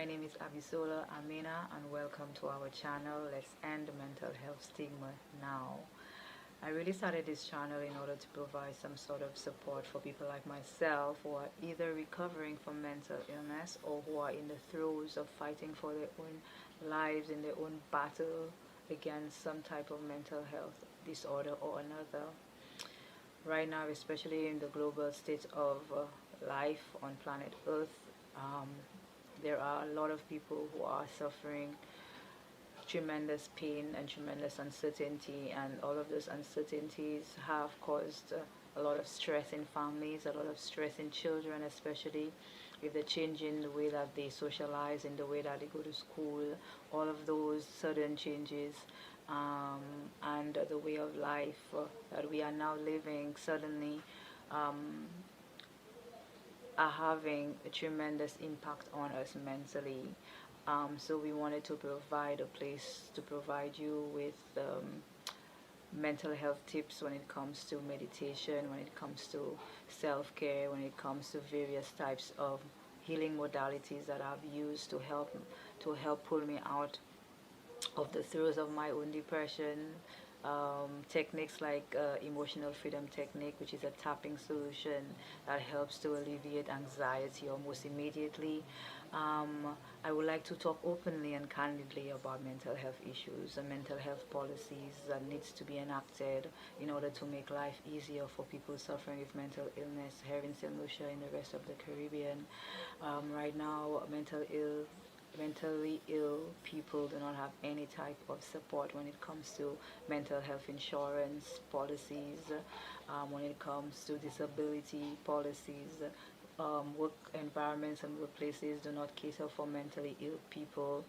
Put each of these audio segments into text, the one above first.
name is Abisola Amina and welcome to our channel. Let's end mental health stigma now. I really started this channel in order to provide some sort of support for people like myself who are either recovering from mental illness or who are in the throes of fighting for their own lives in their own battle against some type of mental health disorder or another. Right now, especially in the global state of life on planet Earth, um, there are a lot of people who are suffering tremendous pain and tremendous uncertainty, and all of those uncertainties have caused a lot of stress in families, a lot of stress in children, especially with the change in the way that they socialize, in the way that they go to school, all of those sudden changes, and the way of life that we are now living suddenly um, are having a tremendous impact on us mentally. So we wanted to provide a place to provide you with mental health tips when it comes to meditation, when it comes to self-care, when it comes to various types of healing modalities that I've used to help pull me out of the throes of my own depression. Techniques like emotional freedom technique, which is a tapping solution that helps to alleviate anxiety almost immediately. um, I would like to talk openly and candidly about mental health issues and mental health policies that needs to be enacted in order to make life easier for people suffering with mental illness here in St. Lucia and the rest of the Caribbean. Right now, mentally ill people do not have any type of support when it comes to mental health insurance policies, when it comes to disability policies. Work environments and workplaces do not cater for mentally ill people,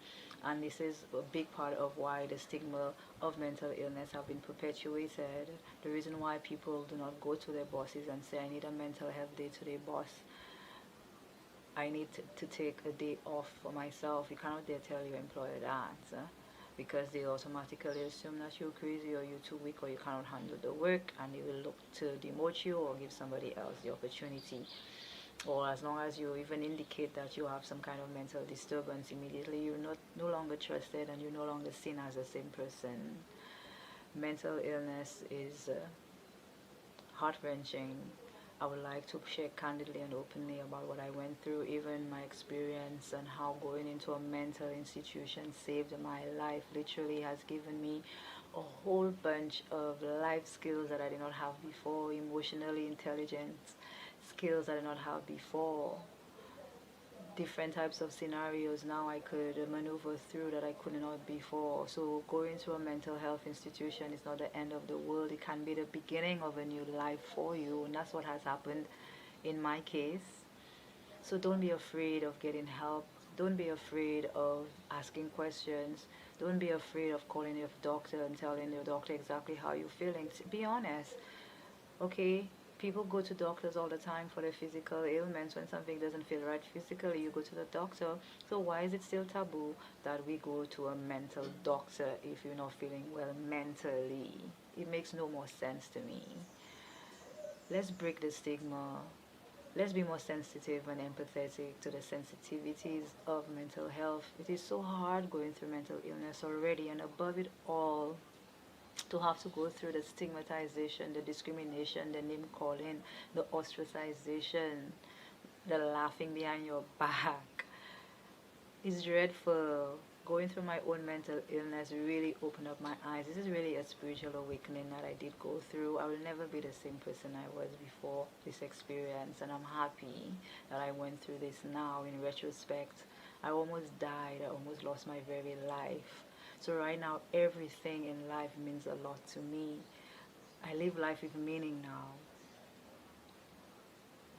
and this is a big part of why the stigma of mental illness have been perpetuated. The reason why people do not go to their bosses and say, I need a mental health day today, boss. I need to take a day off for myself. You cannot dare tell your employer that, because they automatically assume that you're crazy or you're too weak or you cannot handle the work, and they will look to demote you or give somebody else the opportunity. Or as long as you even indicate that you have some kind of mental disturbance, immediately you're no longer trusted and you're no longer seen as the same person. Mental illness is heart-wrenching. I would like to share candidly and openly about what I went through, even my experience, and how going into a mental institution saved my life. Literally has given me a whole bunch of life skills that I did not have before, emotionally intelligent skills that I did not have before, different types of scenarios now I could maneuver through that I could not before. So going to a mental health institution is not the end of the world. It can be the beginning of a new life for you, and that's what has happened in my case. So don't be afraid of getting help. Don't be afraid of asking questions. Don't be afraid of calling your doctor and telling your doctor exactly how you're feeling. Be honest. Okay, people go to doctors all the time for their physical ailments. When something doesn't feel right physically, you go to the doctor. So why is it still taboo that we go to a mental doctor if you're not feeling well mentally? It makes no more sense to me. Let's break the stigma. Let's be more sensitive and empathetic to the sensitivities of mental health. It is so hard going through mental illness already, and above it all, to have to go through the stigmatization, the discrimination, the name calling, the ostracization, the laughing behind your back. It's dreadful. Going through my own mental illness really opened up my eyes. This is really a spiritual awakening that I did go through. I will never be the same person I was before this experience, and I'm happy that I went through this now in retrospect. I almost died. I almost lost my very life. So right now, everything in life means a lot to me. I live life with meaning now.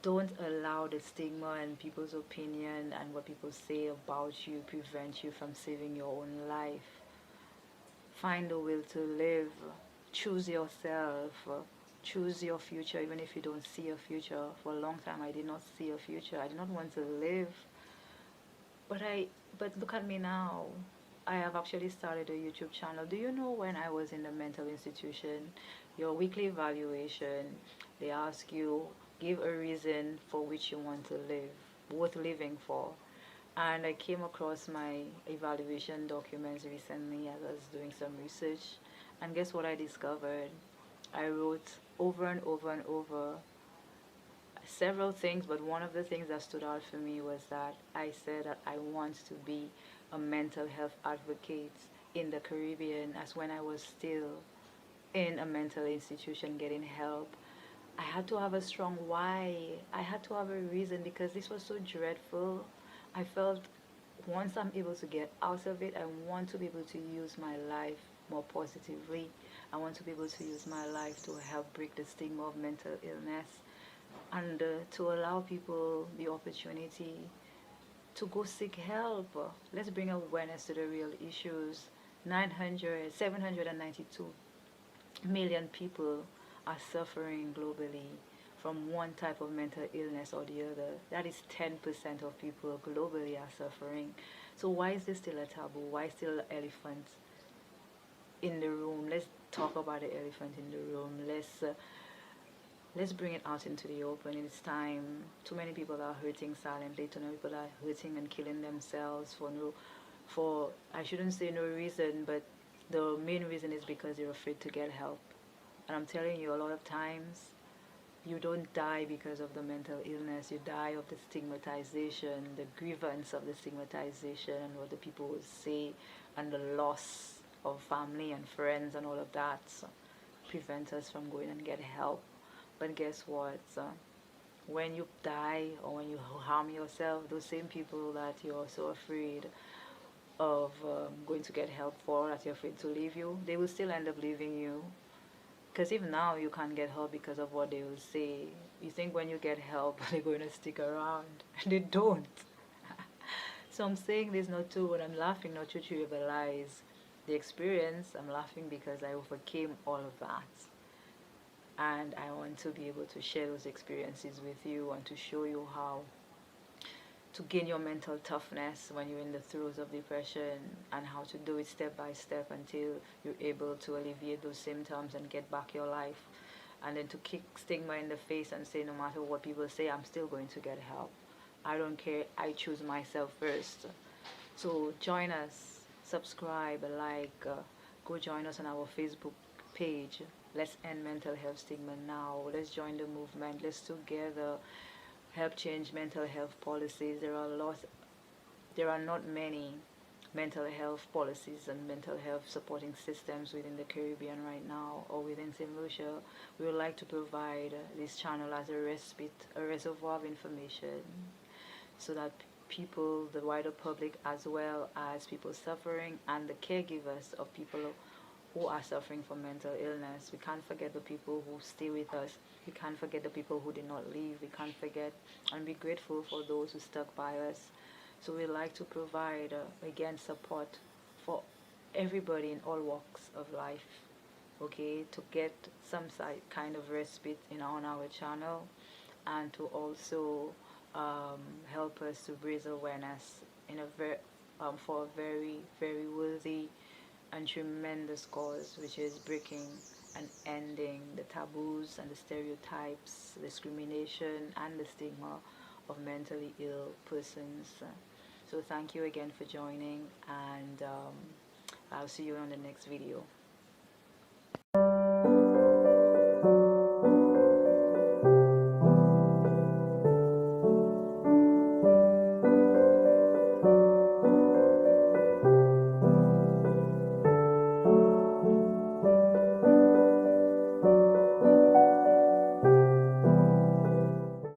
Don't allow the stigma and people's opinion and what people say about you prevent you from saving your own life. Find a will to live. Choose yourself. Choose your future, even if you don't see a future. For a long time, I did not see a future. I did not want to live. But look at me now. I have actually started a YouTube channel. Do you know, when I was in the mental institution, your weekly evaluation, they ask you, give a reason for which you want to live, worth living for. And I came across my evaluation documents recently as I was doing some research, and guess what I discovered? I wrote over and over and over several things, but one of the things that stood out for me was that I said that I want to be a mental health advocate in the Caribbean, as when I was still in a mental institution getting help. I had to have a strong why. I had to have a reason because this was so dreadful. I felt once I'm able to get out of it, I want to be able to use my life more positively. I want to be able to use my life to help break the stigma of mental illness, and to allow people the opportunity to go seek help. Let's bring awareness to the real issues. 792 million people are suffering globally from one type of mental illness or the other. That is 10% of people globally are suffering. So why is this still a taboo? Why still an elephant in the room? Let's talk about the elephant in the room. Let's bring it out into the open. It's time. Too many people are hurting silently. Too many people are hurting and killing themselves for I shouldn't say no reason, but the main reason is because they're afraid to get help. And I'm telling you, a lot of times you don't die because of the mental illness. You die of the stigmatization, the grievance of the stigmatization, and what the people will say, and the loss of family and friends and all of that prevent us from going and get help. But guess what? When you die or when you harm yourself, those same people that you're so afraid of going to get help for, that you're afraid to leave you, they will still end up leaving you. Because even now you can't get help because of what they will say. You think when you get help they're going to stick around, and they don't. So I'm saying this not to, when I'm laughing, not to trivialize the experience. I'm laughing because I overcame all of that, and I want to be able to share those experiences with you and to show you how to gain your mental toughness when you're in the throes of depression, and how to do it step by step until you're able to alleviate those symptoms and get back your life, and then to kick stigma in the face and say no matter what people say, I'm still going to get help. I don't care, I choose myself first. So join us, subscribe, like, go join us on our Facebook page. Let's end mental health stigma now. Let's join the movement. Let's together help change mental health policies. There are not many mental health policies and mental health supporting systems within the Caribbean right now, or within St. Lucia. We would like to provide this channel as a respite, a reservoir of information, so that people, the wider public, as well as people suffering and the caregivers of people who are suffering from mental illness. We can't forget the people who stay with us. We can't forget the people who did not leave. We can't forget and be grateful for those who stuck by us. So we like to provide, again, support for everybody in all walks of life, okay, to get some kind of respite on our channel, and to also help us to raise awareness in a for a very, very worthy and tremendous cause, which is breaking and ending the taboos and the stereotypes, discrimination, and the stigma of mentally ill persons. So thank you again for joining, and I'll see you on the next video.